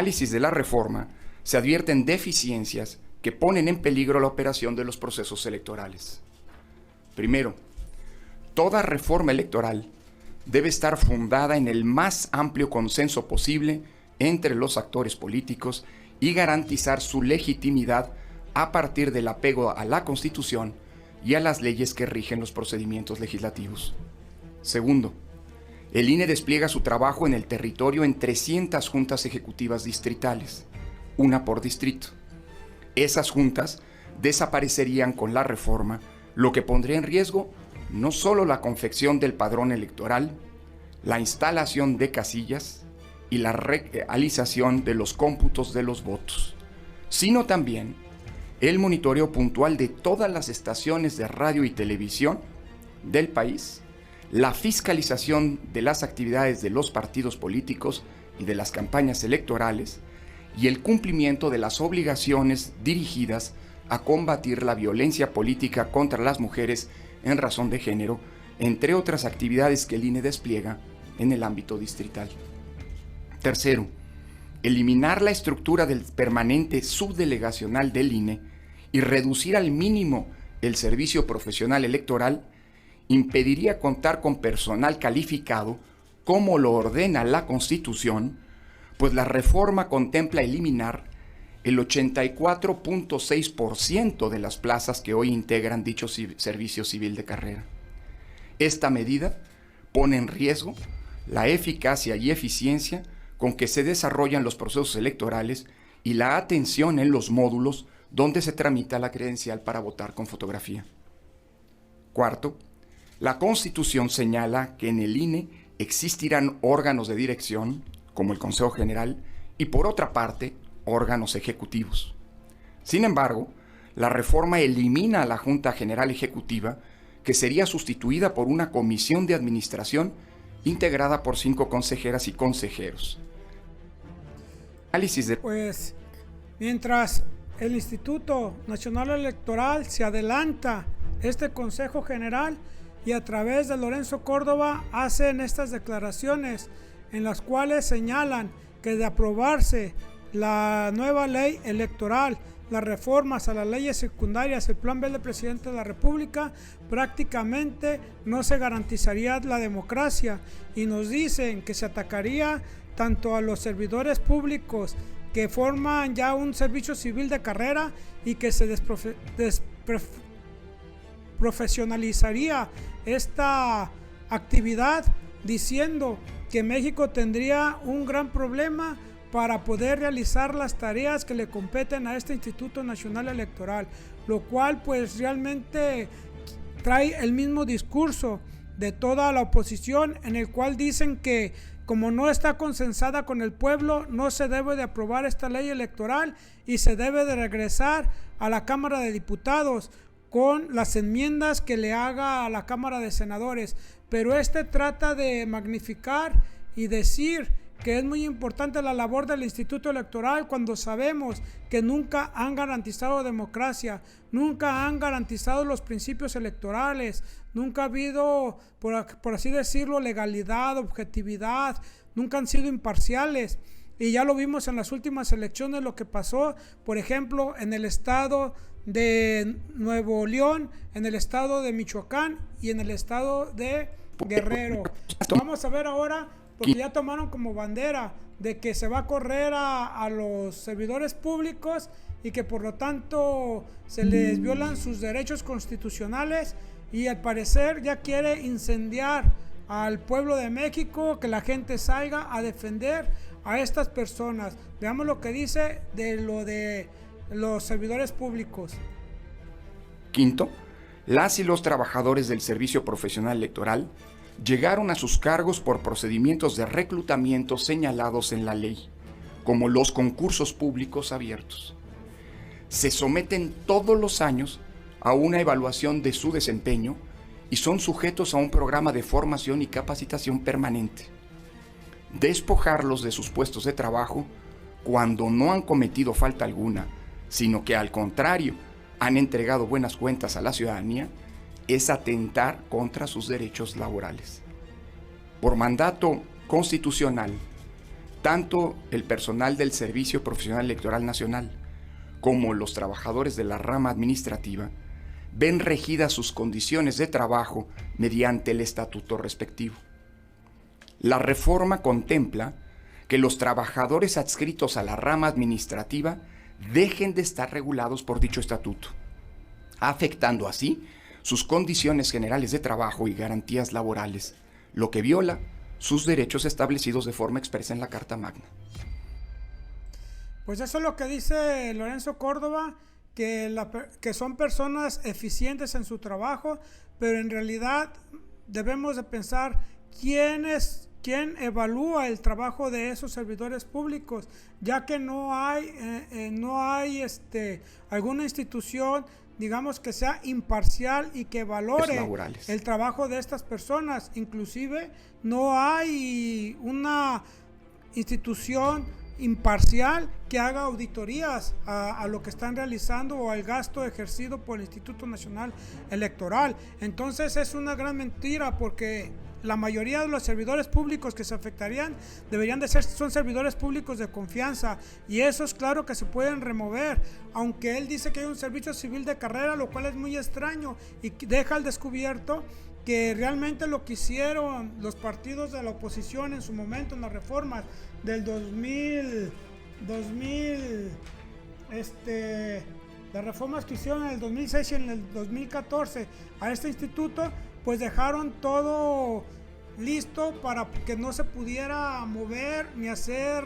análisis de la reforma se advierten deficiencias que ponen en peligro la operación de los procesos electorales. Primero, toda reforma electoral debe estar fundada en el más amplio consenso posible entre los actores políticos y garantizar su legitimidad a partir del apego a la Constitución y a las leyes que rigen los procedimientos legislativos. Segundo, el INE despliega su trabajo en el territorio en 300 juntas ejecutivas distritales, una por distrito. Esas juntas desaparecerían con la reforma, lo que pondría en riesgo no solo la confección del padrón electoral, la instalación de casillas y la realización de los cómputos de los votos, sino también el monitoreo puntual de todas las estaciones de radio y televisión del país, la fiscalización de las actividades de los partidos políticos y de las campañas electorales, y el cumplimiento de las obligaciones dirigidas a combatir la violencia política contra las mujeres en razón de género, entre otras actividades que el INE despliega en el ámbito distrital. Tercero, eliminar la estructura del permanente subdelegacional del INE y reducir al mínimo el servicio profesional electoral impediría contar con personal calificado como lo ordena la Constitución, pues la reforma contempla eliminar el 84.6% de las plazas que hoy integran dicho servicio civil de carrera. Esta medida pone en riesgo la eficacia y eficiencia con que se desarrollan los procesos electorales y la atención en los módulos donde se tramita la credencial para votar con fotografía. Cuarto, la Constitución señala que en el INE existirán órganos de dirección, como el Consejo General, y por otra parte, órganos ejecutivos. Sin embargo, la reforma elimina a la Junta General Ejecutiva, que sería sustituida por una comisión de administración integrada por 5 consejeras y consejeros. Pues, mientras el Instituto Nacional Electoral se adelanta este Consejo General y a través de Lorenzo Córdoba hacen estas declaraciones en las cuales señalan que de aprobarse la nueva ley electoral, las reformas a las leyes secundarias, el plan B del presidente de la República, prácticamente no se garantizaría la democracia, y nos dicen que se atacaría tanto a los servidores públicos que forman ya un servicio civil de carrera y que se profesionalizaría esta actividad, diciendo que México tendría un gran problema para poder realizar las tareas que le competen a este Instituto Nacional Electoral, lo cual pues realmente trae el mismo discurso de toda la oposición, en el cual dicen que como no está consensada con el pueblo, no se debe de aprobar esta ley electoral y se debe de regresar a la Cámara de Diputados con las enmiendas que le haga a la Cámara de Senadores. Pero trata de magnificar y decir que es muy importante la labor del Instituto Electoral, cuando sabemos que nunca han garantizado democracia, nunca han garantizado los principios electorales, nunca ha habido, por así decirlo, legalidad, objetividad, nunca han sido imparciales. Y ya lo vimos en las últimas elecciones, lo que pasó, por ejemplo, en el estado de Nuevo León, en el estado de Michoacán y en el estado de Guerrero. Vamos a ver ahora, porque ya tomaron como bandera de que se va a correr a los servidores públicos y que por lo tanto se les violan sus derechos constitucionales, y al parecer ya quiere incendiar al pueblo de México, que la gente salga a defender a estas personas. Veamos lo que dice de los servidores públicos. Quinto, las y los trabajadores del Servicio Profesional Electoral llegaron a sus cargos por procedimientos de reclutamiento señalados en la ley, como los concursos públicos abiertos. Se someten todos los años a una evaluación de su desempeño y son sujetos a un programa de formación y capacitación permanente. Despojarlos de sus puestos de trabajo cuando no han cometido falta alguna, sino que al contrario han entregado buenas cuentas a la ciudadanía, es atentar contra sus derechos laborales. Por mandato constitucional, Tanto el personal del Servicio Profesional Electoral Nacional como los trabajadores de la rama administrativa ven regidas sus condiciones de trabajo mediante el estatuto respectivo. La reforma contempla que los trabajadores adscritos a la rama administrativa dejen de estar regulados por dicho estatuto, afectando así sus condiciones generales de trabajo y garantías laborales, lo que viola sus derechos establecidos de forma expresa en la Carta Magna. Pues eso es lo que dice Lorenzo Córdoba, que son personas eficientes en su trabajo, pero en realidad debemos de pensar quién evalúa el trabajo de esos servidores públicos, ya que no hay alguna institución, digamos, que sea imparcial y que valore el trabajo de estas personas. Inclusive no hay una institución imparcial que haga auditorías a lo que están realizando o al gasto ejercido por el Instituto Nacional Electoral. Entonces es una gran mentira, porque la mayoría de los servidores públicos que se afectarían son servidores públicos de confianza, y esos claro que se pueden remover, aunque él dice que hay un servicio civil de carrera, lo cual es muy extraño y deja al descubierto que realmente lo que hicieron los partidos de la oposición en su momento en las reformas del las reformas que hicieron en el 2006 y en el 2014 a este instituto, pues dejaron todo listo para que no se pudiera mover ni hacer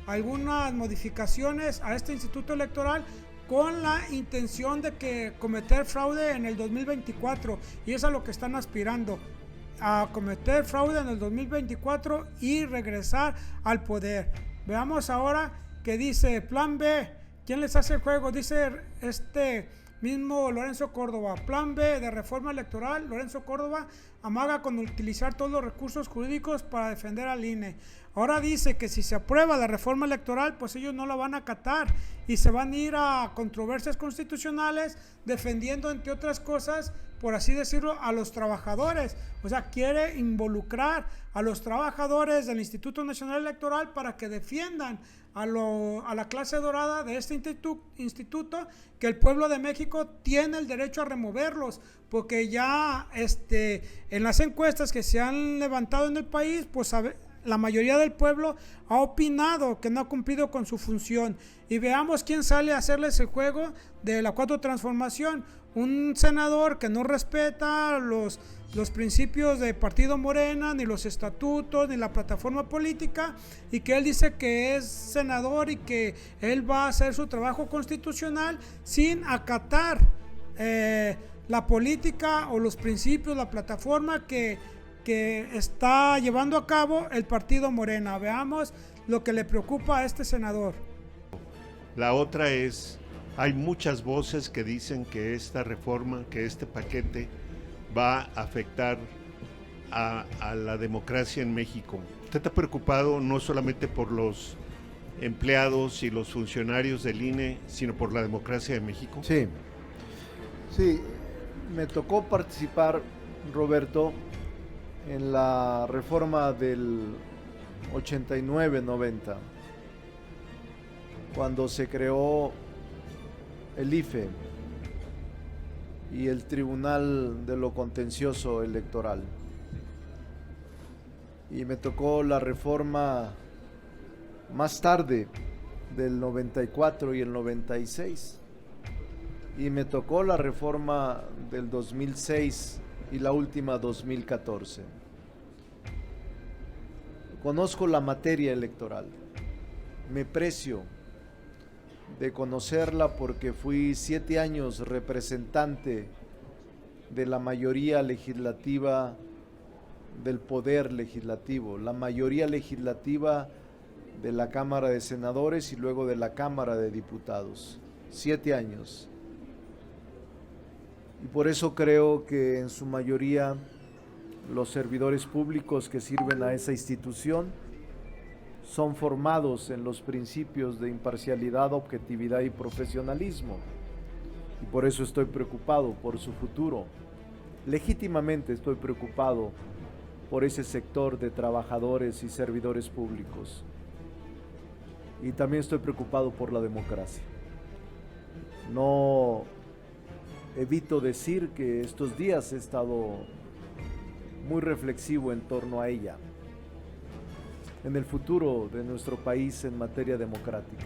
algunas modificaciones a este instituto electoral, con la intención de que cometer fraude en el 2024, y es a lo que están aspirando, a cometer fraude en el 2024 y regresar al poder. Veamos ahora qué dice Plan B. ¿Quién les hace el juego? Dice mismo Lorenzo Córdoba. Plan B de reforma electoral. Lorenzo Córdoba amaga con utilizar todos los recursos jurídicos para defender al INE. Ahora dice que si se aprueba la reforma electoral, pues ellos no la van a acatar y se van a ir a controversias constitucionales defendiendo, entre otras cosas, por así decirlo, a los trabajadores. O sea, quiere involucrar a los trabajadores del Instituto Nacional Electoral para que defiendan a la clase dorada de este instituto, que el pueblo de México tiene el derecho a removerlos, porque ya en las encuestas que se han levantado en el país, pues la mayoría del pueblo ha opinado que no ha cumplido con su función. Y veamos quién sale a hacerles el juego de la Cuarta Transformación. Un senador que no respeta los principios de Partido Morena, ni los estatutos, ni la plataforma política, y que él dice que es senador y que él va a hacer su trabajo constitucional sin acatar la política o los principios, la plataforma que está llevando a cabo el Partido Morena. Veamos lo que le preocupa a este senador. La otra es, hay muchas voces que dicen que esta reforma, que este paquete va a afectar a la democracia en México. ¿Usted está preocupado no solamente por los empleados y los funcionarios del INE, sino por la democracia de México? Sí, me tocó participar, Roberto, en la reforma del 89-90, cuando se creó el IFE y el Tribunal de lo Contencioso Electoral. Y me tocó la reforma más tarde del 94 y el 96. Y me tocó la reforma del 2006 y la última 2014. Conozco la materia electoral. Me precio de conocerla porque fui 7 años representante de la mayoría legislativa del Poder Legislativo, la mayoría legislativa de la Cámara de Senadores y luego de la Cámara de Diputados. 7 años. Y por eso creo que en su mayoría los servidores públicos que sirven a esa institución son formados en los principios de imparcialidad, objetividad y profesionalismo. Y por eso estoy preocupado por su futuro. Legítimamente estoy preocupado por ese sector de trabajadores y servidores públicos. y también estoy preocupado por la democracia. No evito decir que estos días he estado muy reflexivo en torno a ella, en el futuro de nuestro país en materia democrática.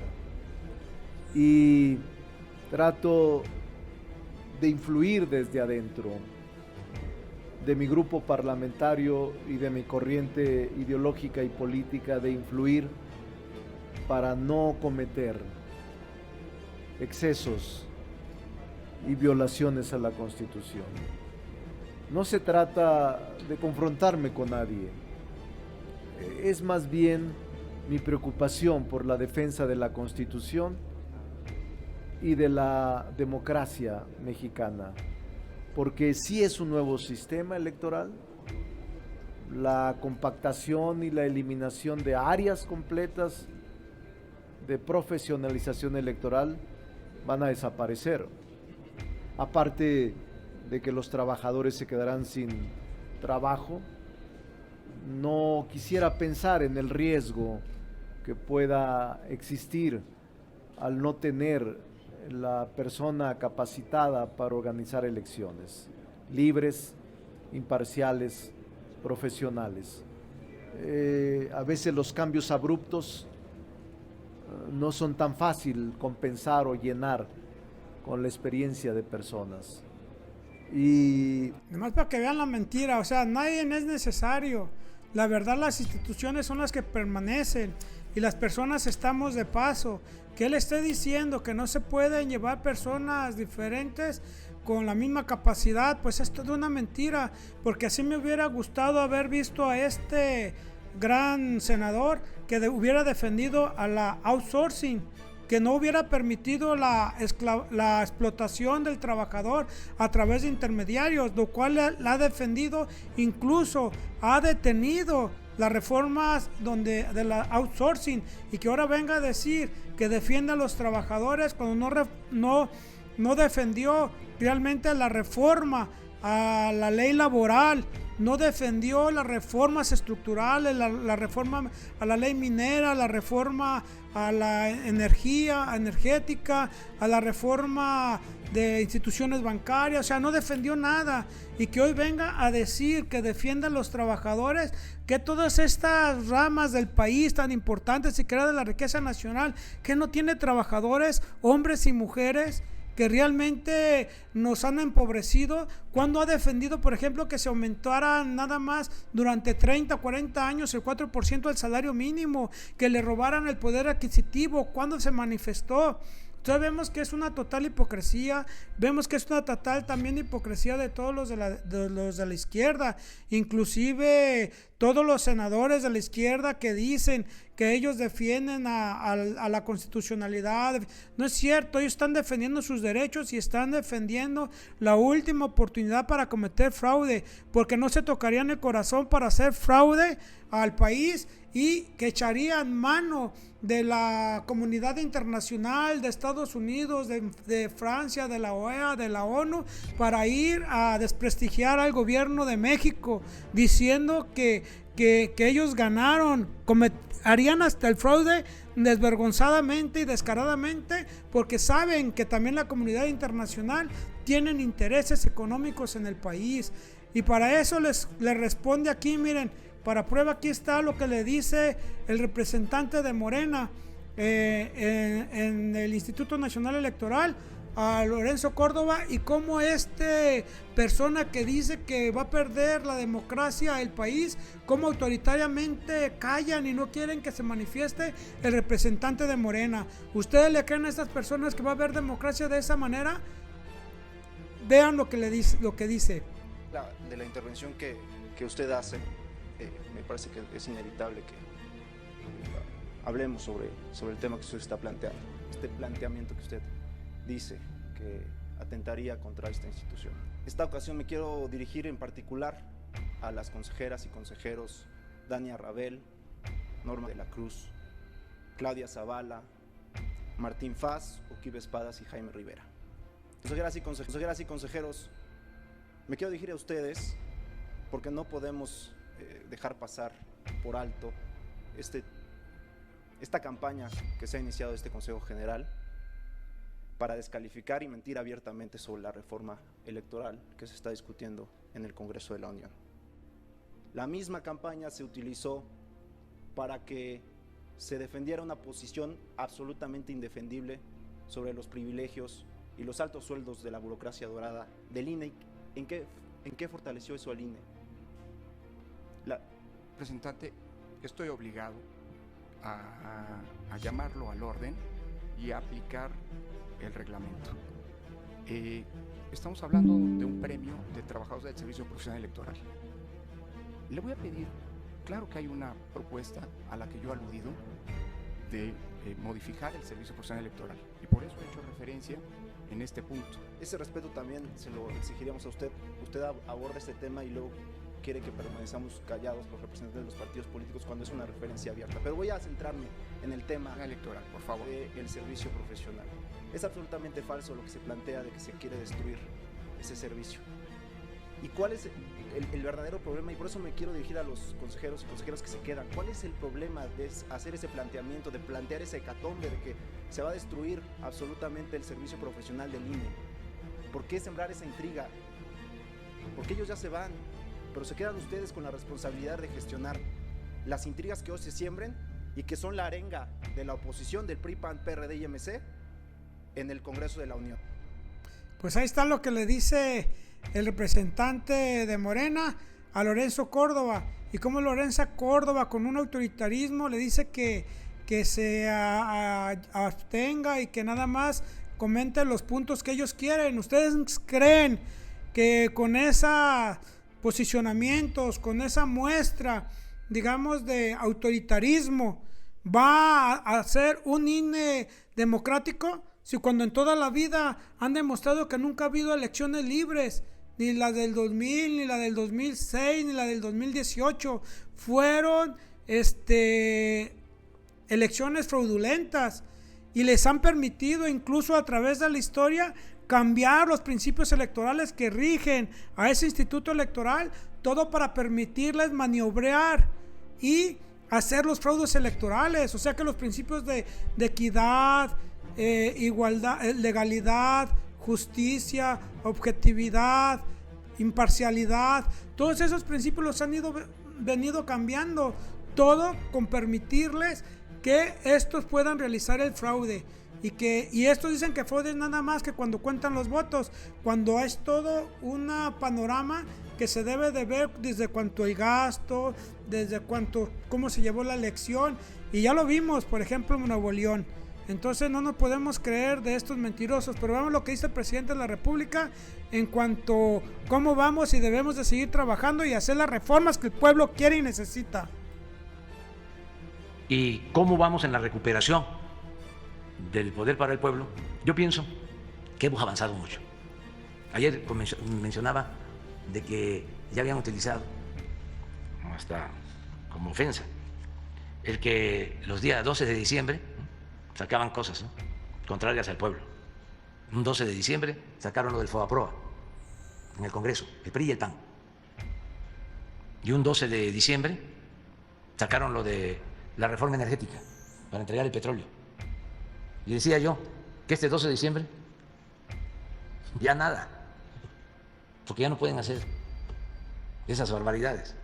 Y trato de influir desde adentro de mi grupo parlamentario y de mi corriente ideológica y política, de influir para no cometer excesos y violaciones a la Constitución. No se trata de confrontarme con nadie, es más bien mi preocupación por la defensa de la Constitución y de la democracia mexicana, porque sí es un nuevo sistema electoral, la compactación y la eliminación de áreas completas de profesionalización electoral van a desaparecer, aparte de que los trabajadores se quedarán sin trabajo. No quisiera pensar en el riesgo que pueda existir al no tener la persona capacitada para organizar elecciones libres, imparciales, profesionales. A veces los cambios abruptos no son tan fácil compensar o llenar con la experiencia de personas. Y nomás para que vean la mentira, o sea, nadie es necesario. La verdad, las instituciones son las que permanecen y las personas estamos de paso. Que él esté diciendo que no se pueden llevar personas diferentes con la misma capacidad, pues esto es una mentira, porque así me hubiera gustado haber visto a este gran senador que hubiera defendido a la outsourcing, que no hubiera permitido la explotación del trabajador a través de intermediarios, lo cual la ha defendido, incluso ha detenido las reformas de la outsourcing, y que ahora venga a decir que defiende a los trabajadores cuando no defendió realmente la reforma a la ley laboral, no defendió las reformas estructurales, la reforma a la ley minera, la reforma a la energética, a la reforma de instituciones bancarias, o sea, no defendió nada, y que hoy venga a decir que defiende a los trabajadores, que todas estas ramas del país tan importantes y que era de la riqueza nacional, que no tiene trabajadores, hombres y mujeres, que realmente nos han empobrecido, cuando ha defendido, por ejemplo, que se aumentara nada más durante 30 o 40 años el 4% del salario mínimo, que le robaran el poder adquisitivo, cuando se manifestó. Entonces vemos que es una total hipocresía, vemos que es una total también hipocresía de todos los de la izquierda, inclusive todos los senadores de la izquierda que dicen que ellos defienden a la constitucionalidad. No es cierto, ellos están defendiendo sus derechos y están defendiendo la última oportunidad para cometer fraude, porque no se tocarían el corazón para hacer fraude al país y que echarían mano de la comunidad internacional, de Estados Unidos, de Francia, de la OEA, de la ONU, para ir a desprestigiar al gobierno de México, diciendo que ellos ganaron, harían hasta el fraude desvergonzadamente y descaradamente, porque saben que también la comunidad internacional tienen intereses económicos en el país, y para eso les responde aquí, miren, para prueba aquí está lo que le dice el representante de Morena en el Instituto Nacional Electoral a Lorenzo Córdoba, y cómo persona que dice que va a perder la democracia el país, cómo autoritariamente callan y no quieren que se manifieste el representante de Morena. ¿Ustedes le creen a estas personas que va a haber democracia de esa manera? Vean lo que dice. De la intervención que usted hace, me parece que es inevitable que hablemos sobre el tema que usted está planteando, este planteamiento que usted dice que atentaría contra esta institución. Esta ocasión me quiero dirigir en particular a las consejeras y consejeros Dania Rabel, Norma de la Cruz, Claudia Zavala, Martín Faz, Oquibe Espadas y Jaime Rivera. Consejeras y consejeros, me quiero dirigir a ustedes porque no podemos dejar pasar por alto este esta campaña que se ha iniciado este Consejo General para descalificar y mentir abiertamente sobre la reforma electoral que se está discutiendo en el Congreso de la Unión. La misma campaña se utilizó para que se defendiera una posición absolutamente indefendible sobre los privilegios y los altos sueldos de la burocracia dorada del INE. ¿En qué fortaleció eso al INE? Representante, estoy obligado a llamarlo al orden y a aplicar el reglamento. Estamos hablando de un premio de trabajadores del Servicio Profesional Electoral. Le voy a pedir, claro que hay una propuesta a la que yo he aludido de modificar el Servicio Profesional Electoral, y por eso he hecho referencia en este punto. Ese respeto también se lo exigiríamos a usted. Usted aborda este tema y luego quiere que permanezcamos callados los representantes de los partidos políticos cuando es una referencia abierta. Pero voy a centrarme en el tema electoral, por favor, del servicio profesional. Es absolutamente falso lo que se plantea de que se quiere destruir ese servicio. ¿Y cuál es el verdadero problema? Y por eso me quiero dirigir a los consejeros y consejeras que se quedan. ¿Cuál es el problema de hacer ese planteamiento, de plantear ese hecatombe de que se va a destruir absolutamente el servicio profesional del INE? ¿Por qué sembrar esa intriga? Porque ellos ya se van, pero se quedan ustedes con la responsabilidad de gestionar las intrigas que hoy se siembren y que son la arenga de la oposición del PRI, PAN, PRD y MC en el Congreso de la Unión. Pues ahí está lo que le dice el representante de Morena a Lorenzo Córdoba, y como Lorenzo Córdoba con un autoritarismo le dice que se abstenga y que nada más comente los puntos que ellos quieren. ¿Ustedes creen que con esos posicionamientos, con esa muestra, digamos, de autoritarismo, va a ser un INE democrático? Si cuando en toda la vida han demostrado que nunca ha habido elecciones libres, ni la del 2000, ni la del 2006, ni la del 2018, fueron elecciones fraudulentas, y les han permitido incluso a través de la historia cambiar los principios electorales que rigen a ese instituto electoral, todo para permitirles maniobrar y hacer los fraudes electorales. O sea que los principios de equidad, igualdad, legalidad, justicia, objetividad, imparcialidad, todos esos principios los han venido cambiando, todo con permitirles que estos puedan realizar el fraude. Y estos dicen que fraude es nada más que cuando cuentan los votos, cuando es todo un panorama que se debe de ver desde cuánto el gasto, desde cómo se llevó la elección, y ya lo vimos, por ejemplo, en Nuevo León. Entonces no nos podemos creer de estos mentirosos, pero vemos lo que dice el presidente de la República en cuanto a cómo vamos y debemos de seguir trabajando y hacer las reformas que el pueblo quiere y necesita. ¿Y cómo vamos en la recuperación del poder para el pueblo? Yo pienso que hemos avanzado mucho. Ayer mencionaba de que ya habían utilizado, hasta como ofensa, el que los días 12 de diciembre sacaban cosas, ¿no?, contrarias al pueblo. Un 12 de diciembre sacaron lo del FOBAPROA en el Congreso, el PRI y el PAN. Y un 12 de diciembre sacaron lo de la reforma energética para entregar el petróleo. Y decía yo que este 12 de diciembre ya nada, porque ya no pueden hacer esas barbaridades.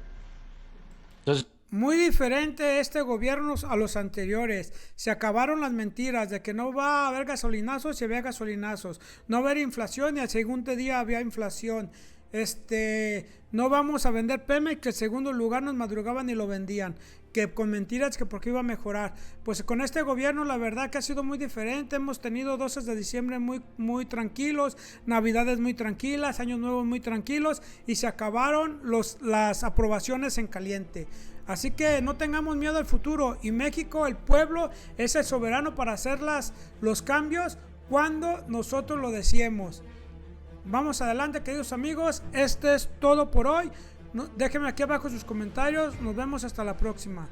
Entonces, muy diferente este gobierno a los anteriores. Se acabaron las mentiras de que no va a haber gasolinazos y había gasolinazos. No va a haber inflación y al segundo día había inflación. No vamos a vender Pemex, que en segundo lugar nos madrugaban y lo vendían, que con mentiras que porque iba a mejorar. Pues con este gobierno la verdad que ha sido muy diferente. Hemos tenido 12 de diciembre muy tranquilos, navidades muy tranquilas, años nuevos muy tranquilos, y se acabaron las aprobaciones en caliente. Así que no tengamos miedo al futuro, y México, el pueblo, es el soberano para hacer los cambios cuando nosotros lo deseemos. Vamos adelante, queridos amigos. Este es todo por hoy. Déjenme aquí abajo sus comentarios. Nos vemos hasta la próxima.